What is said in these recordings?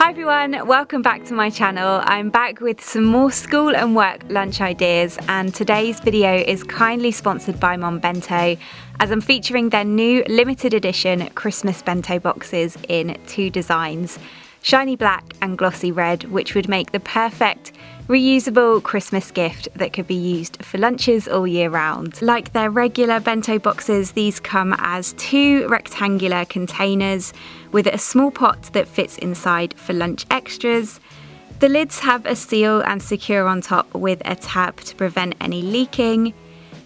Hi everyone, welcome back to my channel. I'm back with some more school and work lunch ideas, and today's video is kindly sponsored by Mom Bento, as I'm featuring their new limited edition Christmas bento boxes in two designs, shiny black and glossy red, which would make the perfect reusable Christmas gift that could be used for lunches all year round. Like their regular bento boxes, these come as two rectangular containers with a small pot that fits inside for lunch extras. The lids have a seal and secure on top with a tab to prevent any leaking.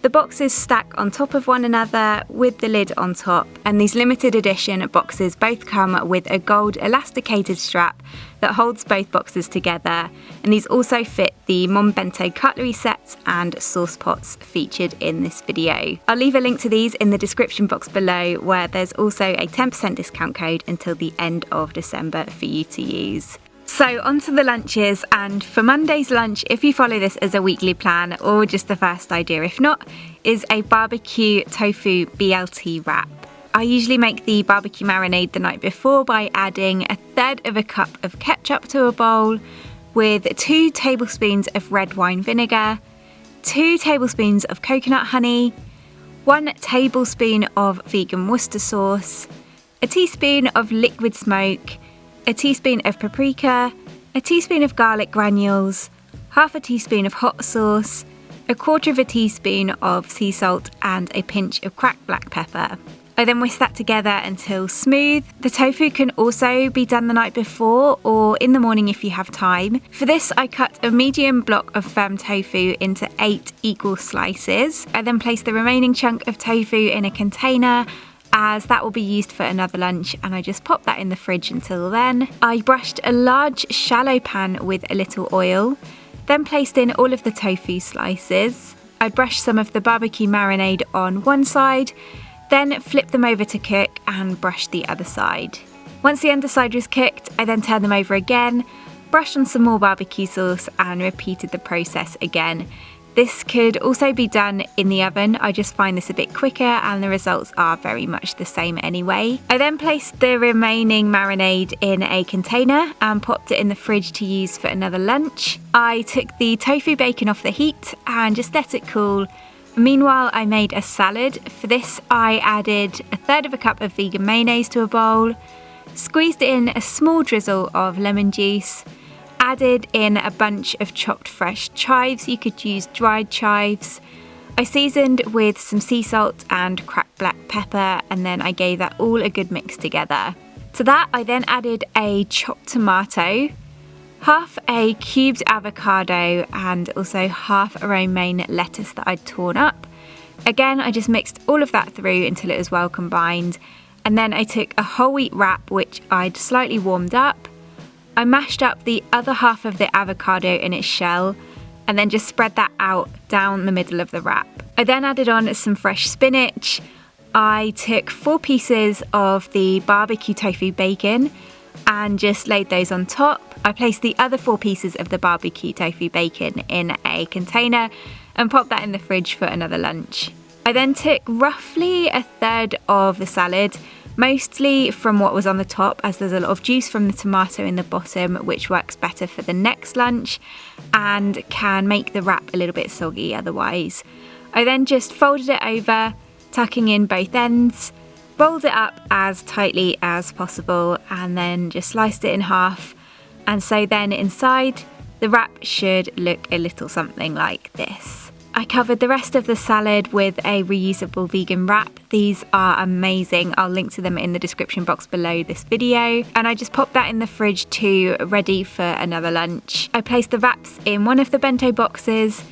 The boxes stack on top of one another with the lid on top, and these limited edition boxes both come with a gold elasticated strap that holds both boxes together, and these also fit the Mom Bento cutlery sets and sauce pots featured in this video. I'll leave a link to these in the description box below, where there's also a 10% discount code until the end of December for you to use. So onto the lunches, and for Monday's lunch, if you follow this as a weekly plan or just the first idea if not, is a BBQ Tofu BLT wrap. I usually make the BBQ Marinade the night before by adding 1/3 cup of ketchup to a bowl with 2 tablespoons of red wine vinegar, 2 tablespoons of coconut honey, 1 tablespoon of vegan Worcester sauce, a teaspoon of liquid smoke, a teaspoon of paprika, a teaspoon of garlic granules, half a teaspoon of hot sauce, 1/4 teaspoon of sea salt, and a pinch of cracked black pepper. I then whisk that together until smooth. The tofu can also be done the night before or in the morning if you have time. For this, I cut a medium block of firm tofu into 8 equal slices. I then place the remaining chunk of tofu in a container, as that will be used for another lunch, and I just pop that in the fridge until then. I brushed a large shallow pan with a little oil, then placed in all of the tofu slices. I brushed some of the BBQ marinade on one side, then flipped them over to cook and brushed the other side. Once the underside was cooked, I then turned them over again, brushed on some more barbecue sauce, and repeated the process again. This could also be done in the oven. I just find this a bit quicker and the results are very much the same anyway. I then placed the remaining marinade in a container and popped it in the fridge to use for another lunch. I took the tofu bacon off the heat and just let it cool. Meanwhile, I made a salad. For this, I added 1/3 cup of vegan mayonnaise to a bowl, squeezed in a small drizzle of lemon juice, added in a bunch of chopped fresh chives. You could use dried chives. I seasoned with some sea salt and cracked black pepper, and then I gave that all a good mix together. To that, I then added a chopped tomato, half a cubed avocado, and also half a romaine lettuce that I'd torn up. Again, I just mixed all of that through until it was well combined, and then I took a whole wheat wrap which I'd slightly warmed up. I mashed up the other half of the avocado in its shell and then just spread that out down the middle of the wrap. I then added on some fresh spinach. I took 4 pieces of the BBQ Tofu Bacon and just laid those on top. I placed the other 4 pieces of the BBQ Tofu Bacon in a container and popped that in the fridge for another lunch. I then took roughly 1/3 of the salad, mostly from what was on the top, as there's a lot of juice from the tomato in the bottom, which works better for the next lunch and can make the wrap a little bit soggy otherwise. I then just folded it over, tucking in both ends, rolled it up as tightly as possible, and then just sliced it in half. And so then inside, the wrap should look a little something like this. I covered the rest of the salad with a reusable vegan wrap. These are amazing. I'll link to them in the description box below this video. And I just popped that in the fridge too, ready for another lunch. I placed the wraps in one of the bento boxes,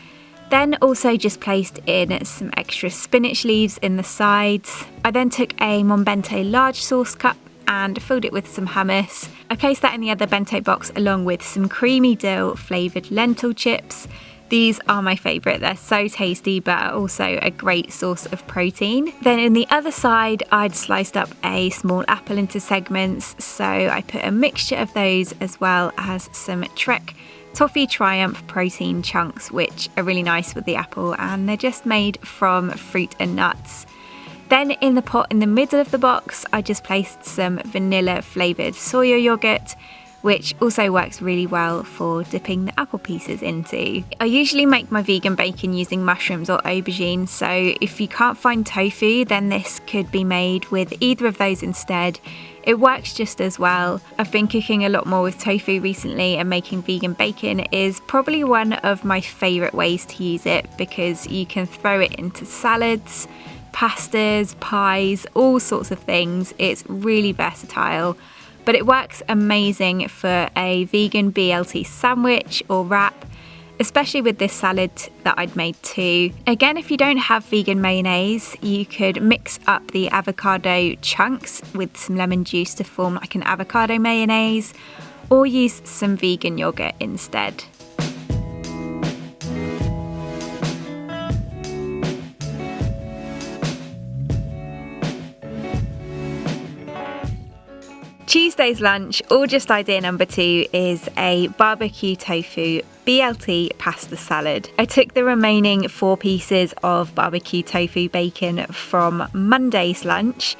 then also just placed in some extra spinach leaves in the sides. I then took a Mom Bento large sauce cup and filled it with some hummus. I placed that in the other bento box along with some creamy dill flavoured lentil chips. These are my favourite. They're so tasty, but are also a great source of protein. Then in the other side, I'd sliced up a small apple into segments, so I put a mixture of those as well as some Trek Toffee Triumph protein chunks, which are really nice with the apple, and they're just made from fruit and nuts. Then in the pot in the middle of the box, I just placed some vanilla flavoured soya yogurt, which also works really well for dipping the apple pieces into. I usually make my vegan bacon using mushrooms or aubergine, so if you can't find tofu, then this could be made with either of those instead. It works just as well. I've been cooking a lot more with tofu recently, and making vegan bacon is probably one of my favourite ways to use it because you can throw it into salads, pastas, pies, all sorts of things. It's really versatile. But it works amazing for a vegan BLT sandwich or wrap, especially with this salad that I'd made too. Again, if you don't have vegan mayonnaise, you could mix up the avocado chunks with some lemon juice to form like an avocado mayonnaise, or use some vegan yogurt instead. Tuesday's lunch, or just idea number 2, is a barbecue tofu BLT pasta salad. I took the remaining 4 pieces of barbecue tofu bacon from Monday's lunch.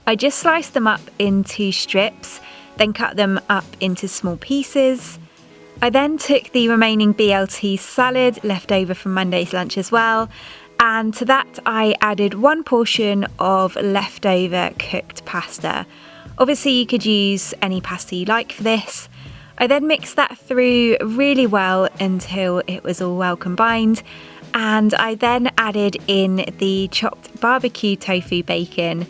I just sliced them up into strips, then cut them up into small pieces. I then took the remaining BLT salad left over from Monday's lunch as well, and to that I added 1 portion of leftover cooked pasta. Obviously you could use any pasta you like for this. I then mixed that through really well until it was all well combined, and I then added in the chopped barbecue tofu bacon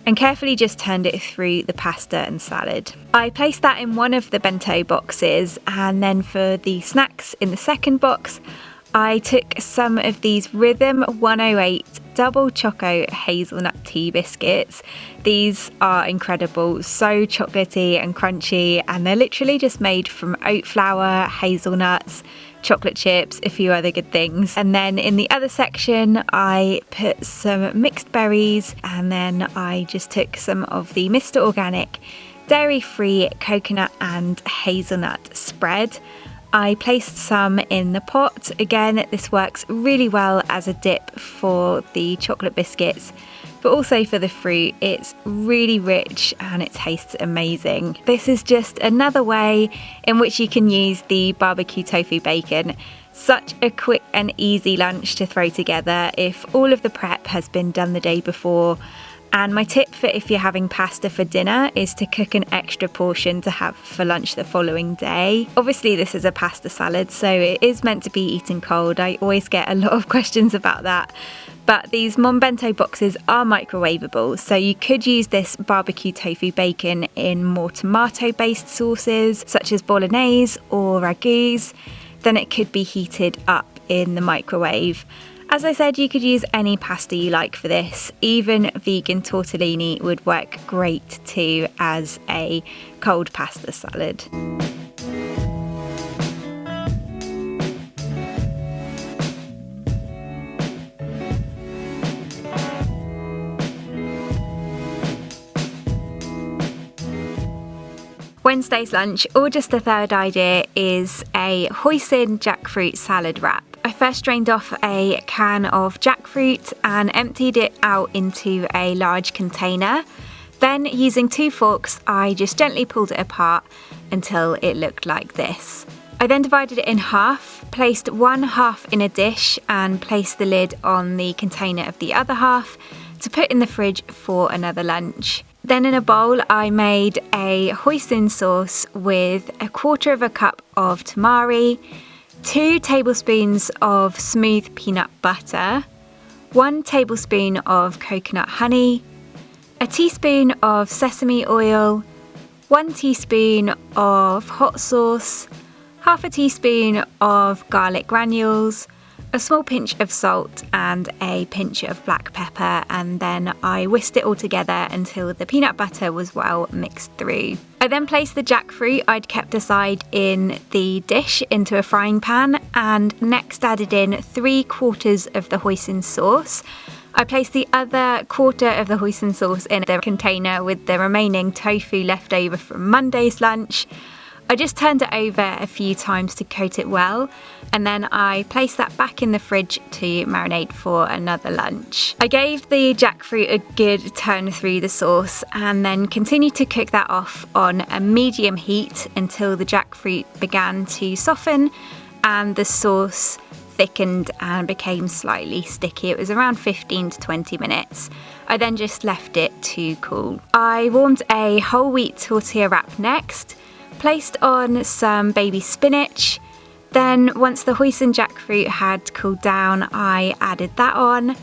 and carefully just turned it through the pasta and salad. I placed that in one of the bento boxes, and then for the snacks in the second box I took some of these Rhythm 108 double choco hazelnut tea biscuits. These are incredible, so chocolatey and crunchy, and they're literally just made from oat flour, hazelnuts, chocolate chips, a few other good things. And then in the other section I put some mixed berries, and then I just took some of the Mr. Organic dairy-free coconut and hazelnut spread. I placed some in the pot. Again, this works really well as a dip for the chocolate biscuits, but also for the fruit. It's really rich and it tastes amazing. This is just another way in which you can use the barbecue tofu bacon. Such a quick and easy lunch to throw together if all of the prep has been done the day before. And my tip for if you're having pasta for dinner is to cook an extra portion to have for lunch the following day. Obviously this is a pasta salad, so it is meant to be eaten cold. I always get a lot of questions about that. But these Mom Bento boxes are microwavable, so you could use this barbecue tofu bacon in more tomato-based sauces such as bolognese or ragouts. Then it could be heated up in the microwave. As I said, you could use any pasta you like for this. Even vegan tortellini would work great too as a cold pasta salad. Wednesday's lunch, or just a third idea, is a hoisin jackfruit salad wrap. I first drained off a can of jackfruit and emptied it out into a large container. Then, using 2 forks, I just gently pulled it apart until it looked like this. I then divided it in half, placed one half in a dish and placed the lid on the container of the other half to put in the fridge for another lunch. Then in a bowl I made a hoisin sauce with 1/4 cup of tamari, 2 tablespoons of smooth peanut butter, 1 tablespoon of coconut honey, a teaspoon of sesame oil, 1 teaspoon of hot sauce, half a teaspoon of garlic granules, a small pinch of salt and a pinch of black pepper, and then I whisked it all together until the peanut butter was well mixed through. I then placed the jackfruit I'd kept aside in the dish into a frying pan, and next added in 3/4 of the hoisin sauce. I placed the other 1/4 of the hoisin sauce in the container with the remaining tofu left over from Monday's lunch. I just turned it over a few times to coat it well, and then I placed that back in the fridge to marinate for another lunch. I gave the jackfruit a good turn through the sauce and then continued to cook that off on a medium heat until the jackfruit began to soften and the sauce thickened and became slightly sticky. It was around 15 to 20 minutes. I then just left it to cool. I warmed a whole wheat tortilla wrap next, placed on some baby spinach. Then once the hoisin jackfruit had cooled down, I added that on.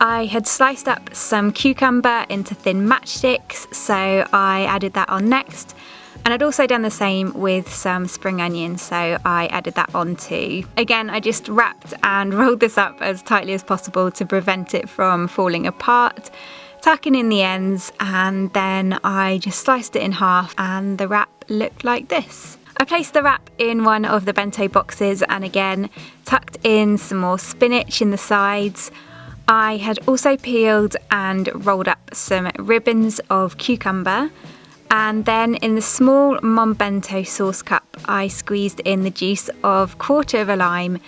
I had sliced up some cucumber into thin matchsticks, so I added that on next. And I'd also done the same with some spring onions, so I added that on too. Again, I just wrapped and rolled this up as tightly as possible to prevent it from falling apart, tucking in the ends, and then I just sliced it in half and the wrap looked like this. I placed the wrap in one of the bento boxes and again tucked in some more spinach in the sides. I had also peeled and rolled up some ribbons of cucumber. And then in the small Mom Bento sauce cup, I squeezed in the juice of 1/4 of a lime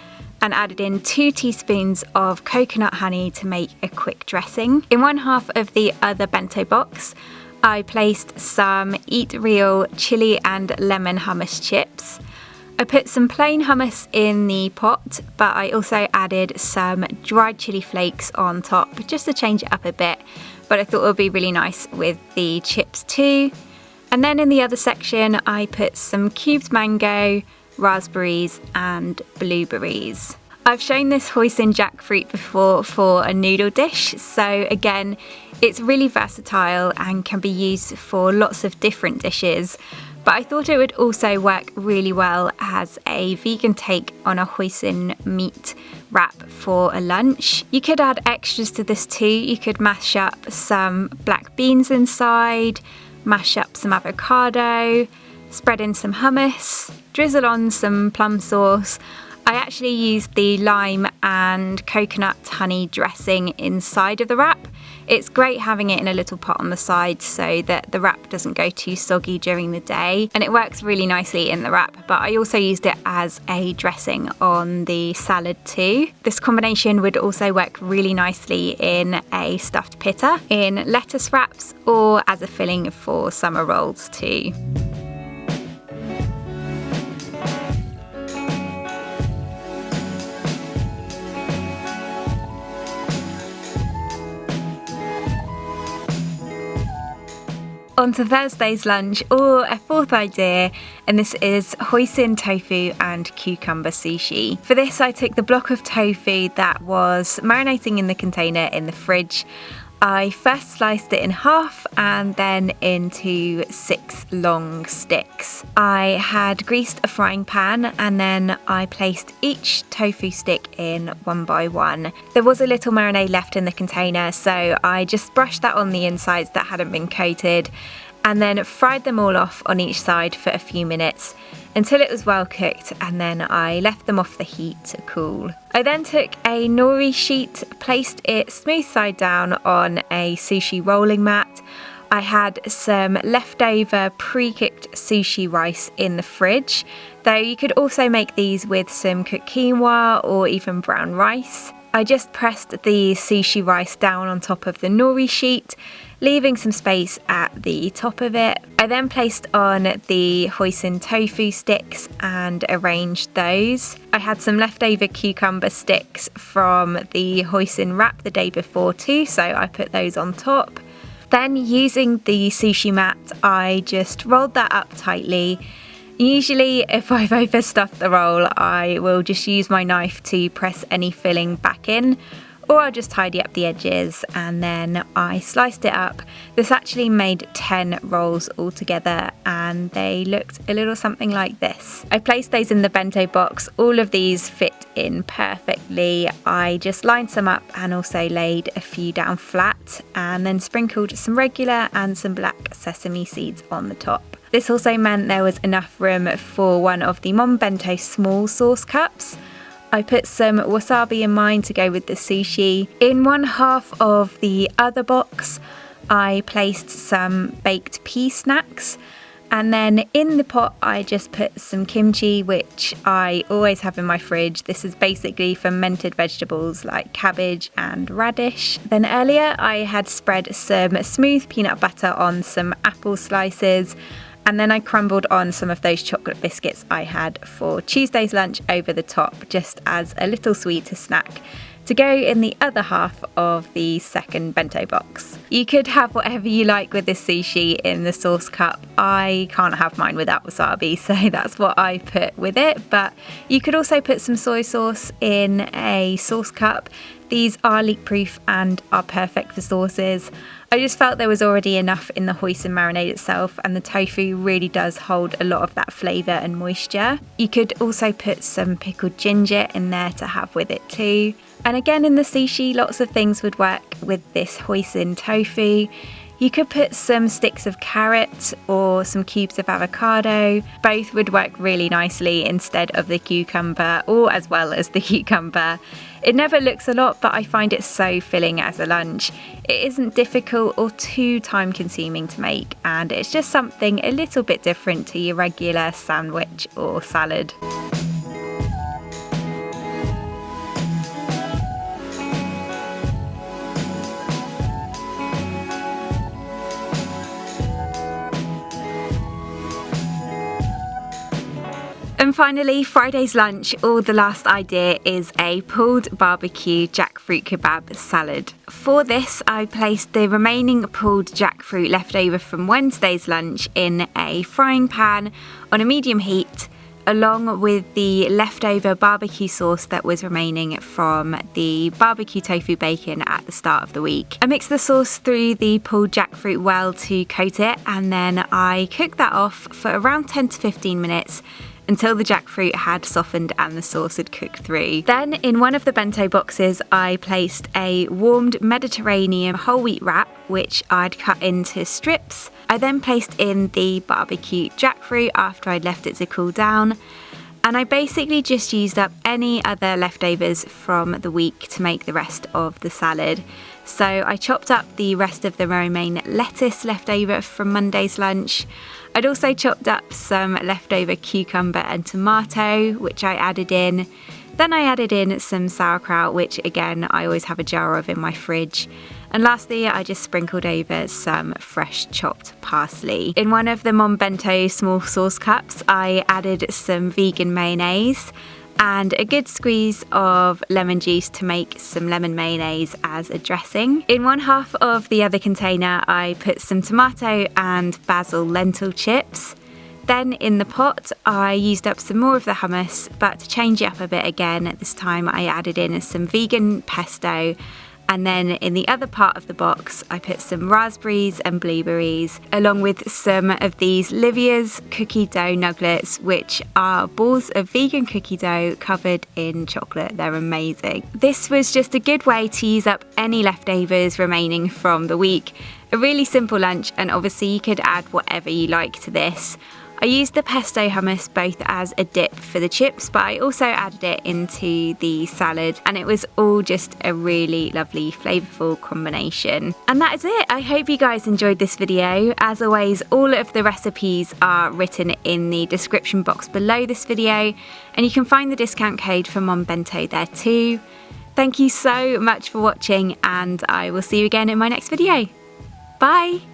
and added in 2 teaspoons of coconut honey to make a quick dressing. In one half of the other bento box, I placed some Eat Real chili and lemon hummus chips. I put some plain hummus in the pot, but I also added some dried chili flakes on top just to change it up a bit, but I thought it would be really nice with the chips too. And then in the other section, I put some cubed mango, raspberries and blueberries. I've shown this hoisin jackfruit before for a noodle dish, so again, it's really versatile and can be used for lots of different dishes. But I thought it would also work really well as a vegan take on a hoisin meat wrap for a lunch. You could add extras to this too. You could mash up some black beans inside, mash up some avocado, spread in some hummus, drizzle on some plum sauce. I actually used the lime and coconut honey dressing inside of the wrap. It's great having it in a little pot on the side so that the wrap doesn't go too soggy during the day, and it works really nicely in the wrap, but I also used it as a dressing on the salad too. This combination would also work really nicely in a stuffed pita, in lettuce wraps, or as a filling for summer rolls too. On to Thursday's lunch, or a fourth idea, and this is hoisin tofu and cucumber sushi. For this, I took the block of tofu that was marinating in the container in the fridge. I first sliced it in half and then into 6 long sticks. I had greased a frying pan and then I placed each tofu stick in one by one. There was a little marinade left in the container, so I just brushed that on the insides that hadn't been coated and then fried them all off on each side for a few minutes until it was well cooked, and then I left them off the heat to cool. I then took a nori sheet, placed it smooth side down on a sushi rolling mat. I had some leftover pre-cooked sushi rice in the fridge, though you could also make these with some cooked quinoa or even brown rice. I just pressed the sushi rice down on top of the nori sheet, leaving some space at the top of it. I then placed on the hoisin tofu sticks and arranged those. I had some leftover cucumber sticks from the hoisin wrap the day before too, so I put those on top. Then using the sushi mat, I just rolled that up tightly. Usually if I've overstuffed the roll, I will just use my knife to press any filling back in, or I'll just tidy up the edges, and then I sliced it up. This actually made 10 rolls altogether and they looked a little something like this. I placed those in the bento box. All of these fit in perfectly. I just lined some up and also laid a few down flat and then sprinkled some regular and some black sesame seeds on the top. This also meant there was enough room for one of the Mom Bento small sauce cups. I put some wasabi in mine to go with the sushi. In one half of the other box, I placed some baked pea snacks, And then in the pot I just put some kimchi, which I always have in my fridge. This is basically fermented vegetables like cabbage and radish. Then earlier I had spread some smooth peanut butter on some apple slices, and then I crumbled on some of those chocolate biscuits I had for Tuesday's lunch over the top, just as a little sweet to snack, to go in the other half of the second bento box. You could have whatever you like with this sushi in the sauce cup. I can't have mine without wasabi, so that's what I put with it, but you could also put some soy sauce in a sauce cup. These are leak proof and are perfect for sauces. I just felt there was already enough in the hoisin marinade itself, and the tofu really does hold a lot of that flavour and moisture. You could also put some pickled ginger in there to have with it too. And again, in the sushi, lots of things would work with this hoisin tofu. You could put some sticks of carrot or some cubes of avocado. Both would work really nicely instead of the cucumber, or as well as the cucumber. It never looks a lot, but I find it so filling as a lunch. It isn't difficult or too time consuming to make, and it's just something a little bit different to your regular sandwich or salad. And finally, Friday's lunch, or the last idea, is a pulled barbecue jackfruit kebab salad. For this, I placed the remaining pulled jackfruit left over from Wednesday's lunch in a frying pan on a medium heat, along with the leftover barbecue sauce that was remaining from the BBQ Tofu Bacon at the start of the week. I mixed the sauce through the pulled jackfruit well to coat it, and then I cooked that off for around 10 to 15 minutes until the jackfruit had softened and the sauce had cooked through. Then in one of the bento boxes I placed a warmed Mediterranean whole wheat wrap, which I'd cut into strips. I then placed in the barbecue jackfruit after I'd left it to cool down, and I basically just used up any other leftovers from the week to make the rest of the salad. So I chopped up the rest of the romaine lettuce left over from Monday's lunch. I'd also chopped up some leftover cucumber and tomato, which I added in. Then I added in some sauerkraut, which again I always have a jar of in my fridge. And lastly, I just sprinkled over some fresh chopped parsley. In one of the Mom Bento small sauce cups, I added some vegan mayonnaise and a good squeeze of lemon juice to make some lemon mayonnaise as a dressing. In one half of the other container, I put some tomato and basil lentil chips. Then in the pot, I used up some more of the hummus, but to change it up a bit again, this time I added in some vegan pesto. And then in the other part of the box, I put some raspberries and blueberries, along with some of these Livia's cookie dough nuggets, which are balls of vegan cookie dough covered in chocolate. They're amazing. This was just a good way to use up any leftovers remaining from the week. A really simple lunch, and obviously you could add whatever you like to this. I used the pesto hummus both as a dip for the chips, but I also added it into the salad, and it was all just a really lovely flavourful combination. And that is it. I hope you guys enjoyed this video. As always, all of the recipes are written in the description box below this video, and you can find the discount code for Mom Bento there too. Thank you so much for watching, and I will see you again in my next video. Bye!